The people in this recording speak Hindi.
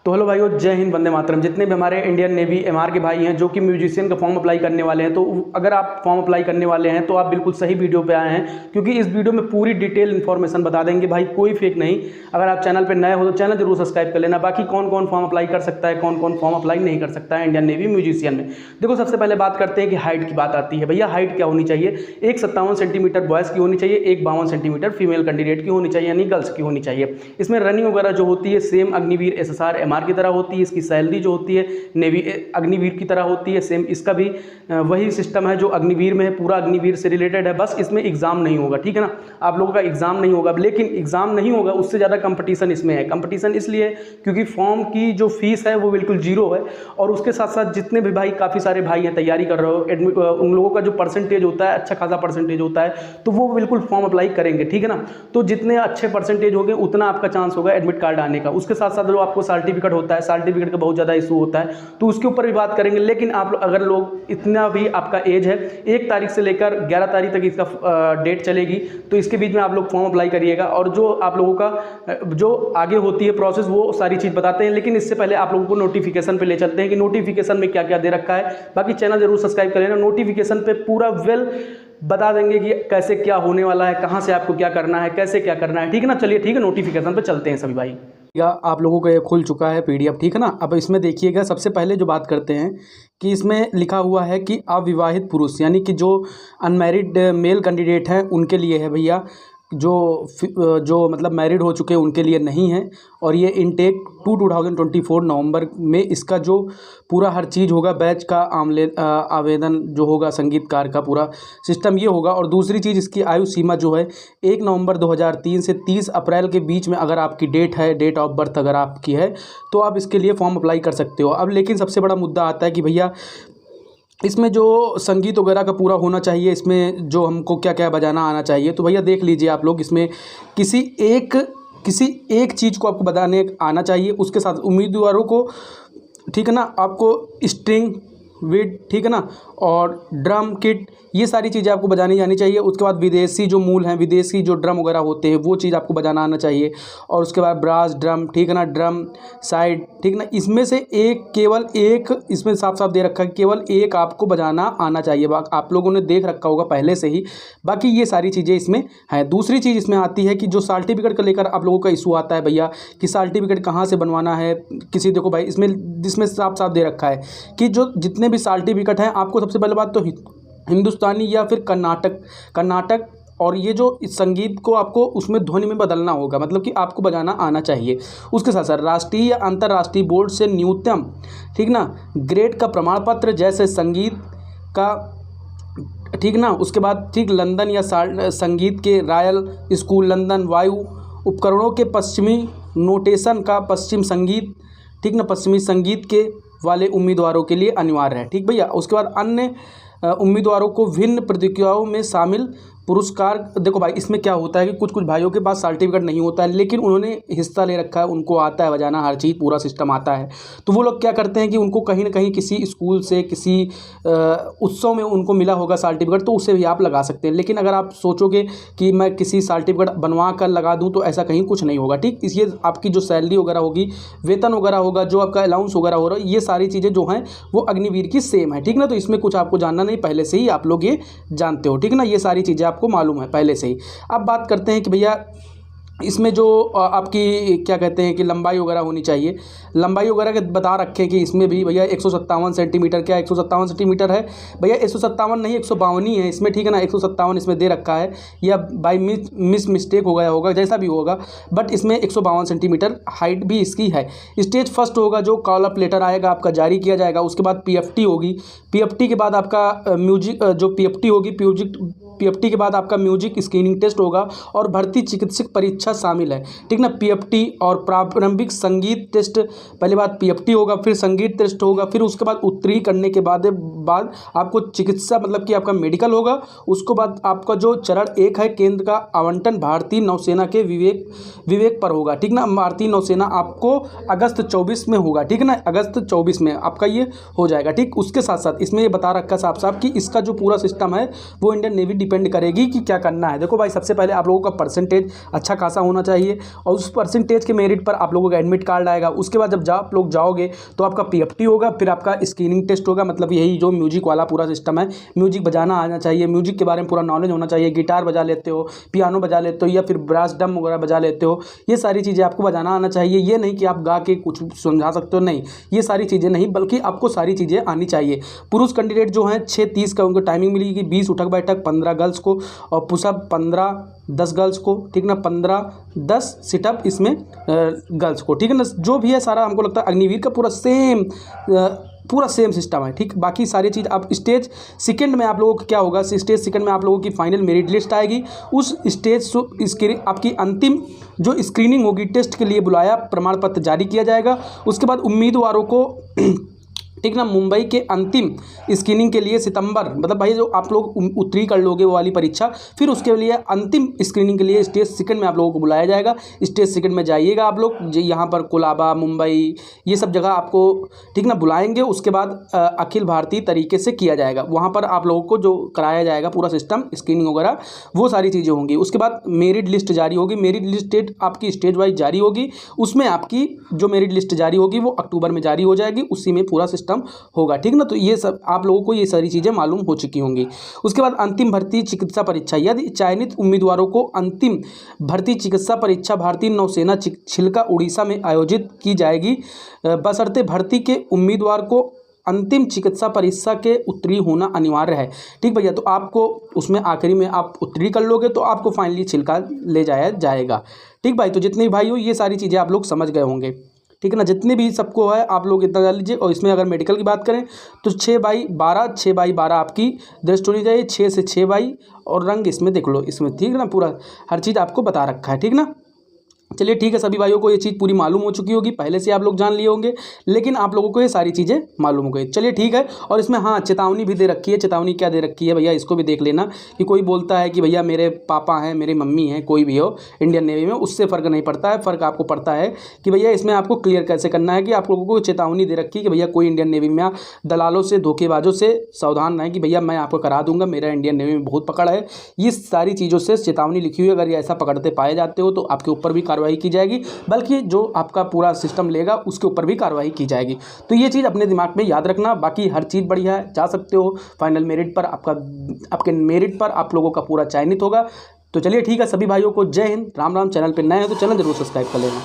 तो हेलो भाइयों, जय हिंद, वंदे मातरम। जितने भी हमारे इंडियन नेवी एमआर के भाई हैं जो कि म्यूजिशियन का फॉर्म अप्लाई करने वाले हैं, तो अगर आप फॉर्म अप्लाई करने वाले हैं तो आप बिल्कुल सही वीडियो पे आए हैं, क्योंकि इस वीडियो में पूरी डिटेल इन्फॉर्मेशन बता देंगे भाई, कोई फेक नहीं। अगर आप चैनल पर नए हो तो चैनल जरूर सब्सक्राइब कर लेना। बाकी कौन कौन फॉर्म अप्लाई कर सकता है, कौन कौन फॉर्म अप्लाई नहीं कर सकता है इंडियन नेवी म्यूजिशियन में। देखो, सबसे पहले बात करते हैं कि हाइट की बात आती है। भैया हाइट क्या होनी चाहिए? 157 सेंटीमीटर बॉयज़ की होनी चाहिए, 52 सेंटीमीटर फीमेल कैंडिडेट की होनी चाहिए, यानी गर्ल्स की होनी चाहिए। इसमें रनिंग वगैरह जो होती है सेम अग्निवीर एसएसआर एमआर की तरह होती है। इसकी सैलरी जो होती है नेवी अग्निवीर की तरह होती है। सेम इसका भी वही सिस्टम है जो अग्निवीर में है, पूरा अग्निवीर से रिलेटेड है। बस इसमें एग्जाम नहीं होगा, ठीक है ना। आप लोगों का एग्जाम नहीं होगा, लेकिन एग्जाम नहीं होगा उससे ज़्यादा कंपटीशन इसमें है। कंपटीशन इसलिए क्योंकि फॉर्म की जो फीस है वो बिल्कुल जीरो है, और उसके साथ साथ जितने भी भाई, काफ़ी सारे भाई हैं तैयारी कर रहे हो, उन लोगों का जो परसेंटेज होता है, अच्छा खासा परसेंटेज होता है, तो वो बिल्कुल फॉर्म अप्लाई करेंगे, ठीक है ना। तो जितने अच्छे परसेंटेज होंगे उतना आपका चांस होगा एडमिट कार्ड आने का। उसके साथ साथ जो आपको सर्टिफिकेट होता है, सर्टिफिकेट का बहुत ज़्यादा इशू होता है, तो उसके ऊपर भी बात करेंगे। लेकिन आप अगर लोग इतना भी आपका एज है, 1 तारीख से लेकर 11 तारीख तक इसका डेट चलेगी, तो इसके बीच में आप लोग फॉर्म अप्लाई करिएगा। और जो आप लोगों का जो आगे होती है प्रोसेस, वो सारी चीज़ बताते हैं। लेकिन इससे पहले आप लोगों को नोटिफिकेशन पे ले चलते हैं कि नोटिफिकेशन में क्या क्या दे रखा है। बाकी चैनल जरूर सब्सक्राइब कर लेना। नोटिफिकेशन पे पूरा वेल बता देंगे कि कैसे क्या होने वाला है, कहाँ से आपको क्या करना है, कैसे क्या करना है, ठीक है ना। चलिए ठीक है, नोटिफिकेशन पे चलते हैं सभी भाई। या आप लोगों को ये खुल चुका है पीडीएफ, ठीक है ना। अब इसमें देखिएगा, सबसे पहले जो बात करते हैं कि इसमें लिखा हुआ है कि अविवाहित पुरुष, यानी कि जो अनमैरिड मेल कैंडिडेट हैं उनके लिए है भैया। जो मतलब मैरिड हो चुके हैं उनके लिए नहीं है। और ये इनटेक 2024 नवंबर में इसका जो पूरा हर चीज़ होगा, बैच का आवेदन जो होगा, संगीतकार का पूरा सिस्टम ये होगा। और दूसरी चीज़, इसकी आयु सीमा जो है 1 नवंबर 2003 से 30 अप्रैल के बीच में अगर आपकी डेट है, डेट ऑफ बर्थ अगर आपकी है, तो आप इसके लिए फॉर्म अप्लाई कर सकते हो। अब लेकिन सबसे बड़ा मुद्दा आता है कि भैया इसमें जो संगीत वगैरह का पूरा होना चाहिए, इसमें जो हमको क्या क्या बजाना आना चाहिए। तो भैया देख लीजिए आप लोग, इसमें किसी एक चीज़ को आपको बताने आना चाहिए। उसके साथ उम्मीदवारों को, ठीक है ना, आपको स्ट्रिंग विड, ठीक है ना, और ड्रम किट, ये सारी चीज़ें आपको बजानी जानी चाहिए। उसके बाद विदेशी जो मूल हैं, विदेशी जो ड्रम वगैरह होते हैं, वो चीज़ आपको बजाना आना चाहिए। और उसके बाद ब्रास ड्रम, ठीक है ना, ड्रम साइड, ठीक है ना, इसमें से केवल एक इसमें साफ साफ दे रखा है, केवल एक आपको बजाना आना चाहिए। आप लोगों ने देख रखा होगा पहले से ही। बाकी ये सारी चीज़ें इसमें हैं। दूसरी चीज़ इसमें आती है कि जो सर्टिफिकेट को लेकर आप लोगों का इशू आता है भैया, कि सर्टिफिकेट कहाँ से बनवाना है। देखो भाई, इसमें साफ साफ दे रखा है कि जो जितने भी सर्टिफिकेट हैं, आपको सबसे पहले बात तो हिंदुस्तानी या फिर कर्नाटक और ये जो संगीत को आपको उसमें ध्वनि में बदलना होगा, मतलब कि आपको बजाना आना चाहिए। उसके साथ साथ राष्ट्रीय या अंतर्राष्ट्रीय बोर्ड से न्यूनतम, ठीक ना, ग्रेड का प्रमाण पत्र, जैसे संगीत का, ठीक ना। उसके बाद ठीक लंदन या संगीत के रॉयल स्कूल लंदन, वायु उपकरणों के पश्चिमी नोटेशन का पश्चिम संगीत, ठीक ना, पश्चिमी संगीत के वाले उम्मीदवारों के लिए अनिवार्य है, ठीक भैया। उसके बाद अन्य उम्मीदवारों को भिन्न प्रतियोगिताओं में शामिल पुरस्कार। देखो भाई, इसमें क्या होता है कि कुछ भाइयों के पास सर्टिफिकेट नहीं होता है, लेकिन उन्होंने हिस्सा ले रखा है, उनको आता है बजाना, हर चीज़ पूरा सिस्टम आता है। तो वो लोग क्या करते हैं कि उनको कहीं ना कहीं किसी स्कूल से, किसी उत्सव में उनको मिला होगा सर्टिफिकेट, तो उसे भी आप लगा सकते हैं। लेकिन अगर आप सोचोगे कि मैं किसी सर्टिफिकेट बनवा कर लगा दूँ, तो ऐसा कहीं कुछ नहीं होगा, ठीक। इसलिए आपकी जो सैलरी वगैरह होगी, वेतन वगैरह होगा, जो आपका अलाउंस वगैरह हो रहा है, ये सारी चीज़ें जो हैं वो अग्निवीर की सेम है, ठीक ना। तो इसमें कुछ आपको जानना नहीं, पहले से ही आप लोग ये जानते हो, ठीक ना। ये सारी चीज़ें आपको मालूम है पहले से ही। अब बात करते हैं कि भैया इसमें जो आपकी क्या कहते हैं कि लंबाई वगैरह होनी चाहिए। लंबाई वगैरह के बता रखे हैं कि इसमें भी भैया 157 सेंटीमीटर, क्या 157 सेंटीमीटर है भैया? 157 नहीं, 152 ही है इसमें, ठीक है ना। 157 इसमें दे रखा है, या बाई मिस्टेक हो गया होगा, जैसा भी होगा, बट इसमें 152 सेंटीमीटर हाइट भी इसकी है। स्टेज फर्स्ट होगा, जो कॉल अप लेटर आएगा आपका जारी किया जाएगा। उसके बाद पीएफटी होगी, पीएफटी के बाद आपका म्यूजिक, जो पीएफटी होगी, पीएफटी के बाद आपका म्यूजिक स्क्रीनिंग टेस्ट होगा और भर्ती चिकित्सक परीक्षा शामिल है, ठीक ना। पीएफटी और प्रारंभिक संगीत टेस्ट, पहले बात पीएफटी होगा, फिर संगीत टेस्ट होगा, फिर उसके बाद उत्तीर्ण करने के बाद आपको चिकित्सा, मतलब कि आपका मेडिकल होगा। उसके बाद आपका जो चरण 1 है, केंद्र का आवंटन भारतीय नौसेना के विवेक पर होगा, ठीक ना। भारतीय नौसेना आपको अगस्त 24 में होगा, ठीक है ना। अगस्त 24 में आपका ये हो जाएगा, ठीक। उसके साथ साथ इसमें ये बता रखा साफ साफ कि इसका जो पूरा सिस्टम है वो इंडियन नेवी डिपेंड करेगी कि क्या करना है। देखो भाई, सबसे पहले आप लोगों का परसेंटेज अच्छा खासा सा होना चाहिए और उस परसेंटेज के मेरिट पर आप लोगों का एडमिट कार्ड आएगा। उसके बाद जब आप लोग जाओगे तो आपका PFT होगा, फिर आपका स्क्रीनिंग टेस्ट होगा। मतलब यही जो म्यूजिक वाला पूरा सिस्टम है, म्यूजिक बजाना आना चाहिए, म्यूजिक के बारे में पूरा नॉलेज होना चाहिए, गिटार बजा लेते हो, पियानो बजा लेते हो या फिर ब्रास ड्रम वगैरह बजा लेते हो, ये सारी चीज़ें आपको बजाना आना चाहिए। ये नहीं कि आप गा के कुछ समझा सकते हो, नहीं, ये सारी चीज़ें नहीं, बल्कि आपको सारी चीज़ें आनी चाहिए। पुरुष कैंडिडेट जो हैं 6:30 का उनको टाइमिंग मिलेगी, 20 उठक बैठक, 15 गर्ल्स को और पुशअप 15-10 गर्ल्स को, ठीक ना, 15-10 सिटअप इसमें गर्ल्स को, ठीक है ना। जो भी है सारा हमको लगता है अग्निवीर का पूरा सेम सिस्टम है, ठीक। बाकी सारी चीज़ आप स्टेज सेकंड में आप लोगों को क्या होगा, स्टेज सेकंड में आप लोगों की फाइनल मेरिट लिस्ट आएगी। उस स्टेज इसके आपकी अंतिम जो स्क्रीनिंग होगी, टेस्ट के लिए बुलाया, प्रमाण पत्र जारी किया जाएगा। उसके बाद उम्मीदवारों को ठीक ना, मुंबई के अंतिम स्क्रीनिंग के लिए सितंबर, मतलब भाई जो आप लोग उत्तरी कर लोगे वो वाली परीक्षा, फिर उसके लिए अंतिम स्क्रीनिंग के लिए स्टेज सेकंड में आप लोगों को बुलाया जाएगा। स्टेज सेकंड में जाइएगा आप लोग, यहाँ पर कोलाबा, मुंबई, ये सब जगह आपको ठीक ना बुलाएंगे। उसके बाद अखिल भारतीय तरीके से किया जाएगा, वहाँ पर आप लोगों को जो कराया जाएगा पूरा सिस्टम, स्क्रीनिंग वगैरह वो सारी चीज़ें होंगी। उसके बाद मेरिट लिस्ट जारी होगी, मेरिट लिस्ट आपकी स्टेज वाइज जारी होगी। उसमें आपकी जो मेरिट लिस्ट जारी होगी वो अक्टूबर में जारी हो जाएगी, उसी में पूरा सिस्टम होगा, ठीक ना। तो ये सब आप लोगों को ये सारी चीज़ें मालूम हो चुकी होंगी। उसके बाद अंतिम भर्ती चिकित्सा परीक्षा, यदि चयनित उम्मीदवारों को अंतिम भर्ती चिकित्सा परीक्षा भारतीय नौसेना छिलका उड़ीसा में आयोजित की जाएगी, बशर्ते भर्ती के उम्मीदवार को अंतिम चिकित्सा परीक्षा के उत्तीर्ण होना अनिवार्य है, ठीक भैया। तो आपको उसमें आखिरी में आप उत्तीर्ण कर लोगे तो आपको फाइनली छिलका ले जाया जाएगा, ठीक भाई। तो जितने भाई हो ये सारी चीज़ें आप लोग समझ गए होंगे, ठीक है ना। जितने भी सबको है आप लोग इतना कर लीजिए। और इसमें अगर मेडिकल की बात करें तो 6/12 आपकी दृष्टि होनी चाहिए, 6 से 6 और रंग इसमें देख लो, इसमें ठीक है ना, पूरा हर चीज़ आपको बता रखा है, ठीक ना। चलिए ठीक है, सभी भाइयों को ये चीज़ पूरी मालूम हो चुकी होगी, पहले से आप लोग जान लिए होंगे, लेकिन आप लोगों को ये सारी चीज़ें मालूम हो गई। चलिए ठीक है। और इसमें हाँ चेतावनी भी दे रखी है। चेतावनी क्या दे रखी है भैया, इसको भी देख लेना कि कोई बोलता है कि भैया मेरे पापा हैं, मेरी मम्मी हैं, कोई भी हो इंडियन नेवी में, उससे फ़र्क नहीं पड़ता है। फ़र्क आपको पड़ता है कि भैया इसमें आपको क्लियर कैसे करना है कि आप लोगों को चेतावनी दे रखी है कि भैया कोई इंडियन नेवी में दलालों से, धोखेबाजों से सावधान रहें कि भैया मैं आपको करा दूंगा, मेरा इंडियन नेवी में बहुत पकड़ है। ये सारी चीज़ों से चेतावनी लिखी हुई है, अगर ये ऐसा पकड़ते पाए जाते हो तो आपके ऊपर भी कार्रवाई की जाएगी, बल्कि जो आपका पूरा सिस्टम लेगा उसके ऊपर भी कार्रवाई की जाएगी। तो ये चीज़ अपने दिमाग में याद रखना। बाकी हर चीज़ बढ़िया है, जा सकते हो फाइनल मेरिट पर, आपके मेरिट पर आप लोगों का पूरा चयनित होगा। तो चलिए ठीक है, सभी भाइयों को जय हिंद, राम राम। चैनल पर नए हैं तो चैनल जरूर सब्सक्राइब कर लेना।